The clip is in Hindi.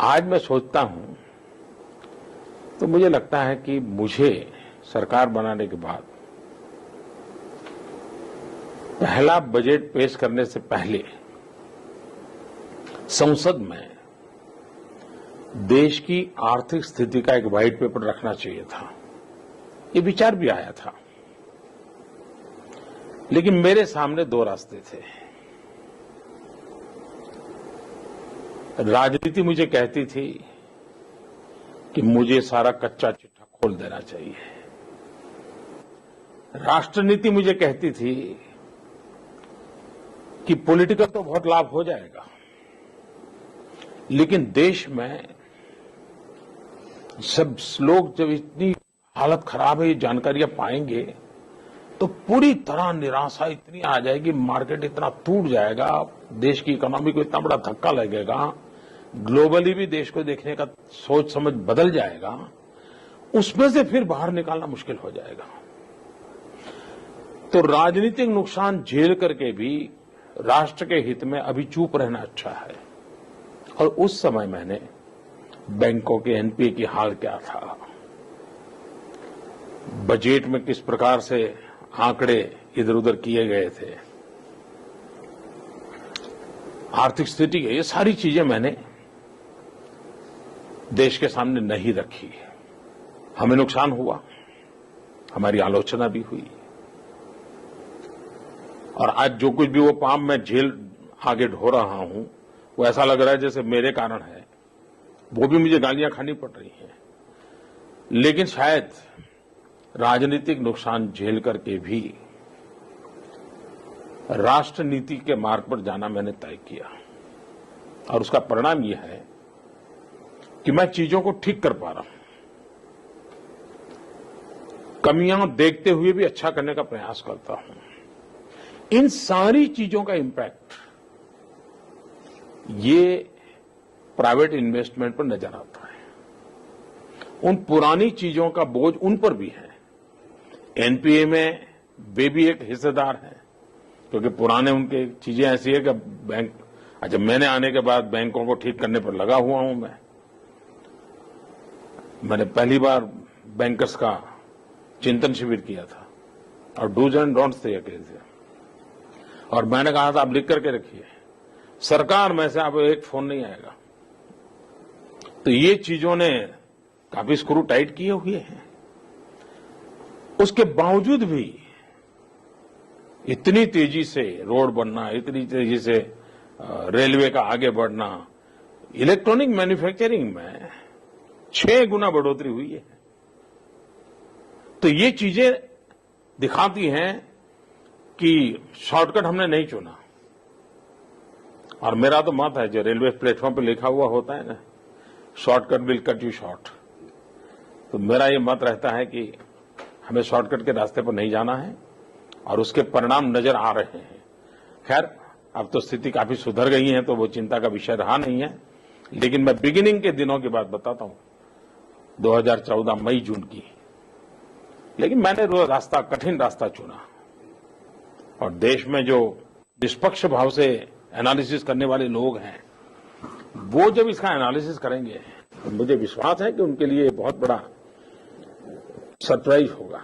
आज मैं सोचता हूं तो मुझे लगता है कि मुझे सरकार बनाने के बाद पहला बजट पेश करने से पहले संसद में देश की आर्थिक स्थिति का एक व्हाइट पेपर रखना चाहिए था। ये विचार भी आया था, लेकिन मेरे सामने दो रास्ते थे। राजनीति मुझे कहती थी कि मुझे सारा कच्चा चिट्ठा खोल देना चाहिए। राष्ट्रनीति मुझे कहती थी कि पॉलिटिकल तो बहुत लाभ हो जाएगा, लेकिन देश में सब लोग जब इतनी हालत खराब है ये जानकारियां पाएंगे तो पूरी तरह निराशा इतनी आ जाएगी, मार्केट इतना टूट जाएगा, देश की इकोनॉमी को इतना बड़ा धक्का लगेगा, ग्लोबली भी देश को देखने का सोच समझ बदल जाएगा, उसमें से फिर बाहर निकालना मुश्किल हो जाएगा। तो राजनीतिक नुकसान झेल करके भी राष्ट्र के हित में अभी चुप रहना अच्छा है। और उस समय मैंने बैंकों के एनपीए की हाल क्या था, बजट में किस प्रकार से आंकड़े इधर उधर किए गए थे, आर्थिक स्थिति ये सारी चीजें मैंने देश के सामने नहीं रखी। हमें नुकसान हुआ, हमारी आलोचना भी हुई, और आज जो कुछ भी वो पाप मैं झेल आगे ढो रहा हूं वो ऐसा लग रहा है जैसे मेरे कारण है, वो भी मुझे गालियां खानी पड़ रही हैं। लेकिन शायद राजनीतिक नुकसान झेल करके भी राष्ट्रनीति के मार्ग पर जाना मैंने तय किया, और उसका परिणाम यह है कि मैं चीजों को ठीक कर पा रहा हूं, कमियां देखते हुए भी अच्छा करने का प्रयास करता हूं। इन सारी चीजों का इम्पैक्ट ये प्राइवेट इन्वेस्टमेंट पर नजर आता है। उन पुरानी चीजों का बोझ उन पर भी है। एनपीए में वे भी एक हिस्सेदार हैं, क्योंकि पुराने उनके चीजें ऐसी है कि बैंक, जब मैंने आने के बाद बैंकों को ठीक करने पर लगा हुआ हूं मैंने पहली बार बैंकर्स का चिंतन शिविर किया था और डूज एंड डोंट्स थे, और मैंने कहा था आप लिख करके रखिए, सरकार में से आप एक फोन नहीं आएगा। तो ये चीजों ने काफी स्क्रू टाइट किए हुए हैं। उसके बावजूद भी इतनी तेजी से रोड बनना, इतनी तेजी से रेलवे का आगे बढ़ना, इलेक्ट्रॉनिक मैन्युफैक्चरिंग में 6 गुना बढ़ोतरी हुई है। तो ये चीजें दिखाती हैं कि शॉर्टकट हमने नहीं चुना। और मेरा तो मत है, जो रेलवे प्लेटफॉर्म पर लिखा हुआ होता है ना, shortcut will cut you short, तो मेरा ये मत रहता है कि हमें शॉर्टकट के रास्ते पर नहीं जाना है, और उसके परिणाम नजर आ रहे हैं। खैर, अब तो स्थिति काफी सुधर गई है, तो वो चिंता का विषय रहा नहीं है। लेकिन मैं बिगिनिंग के दिनों की बात बताता हूं, 2014 मई जून की। लेकिन मैंने रास्ता, कठिन रास्ता चुना, और देश में जो निष्पक्ष भाव से एनालिसिस करने वाले लोग हैं, वो जब इसका एनालिसिस करेंगे तो मुझे विश्वास है कि उनके लिए बहुत बड़ा सरप्राइज होगा।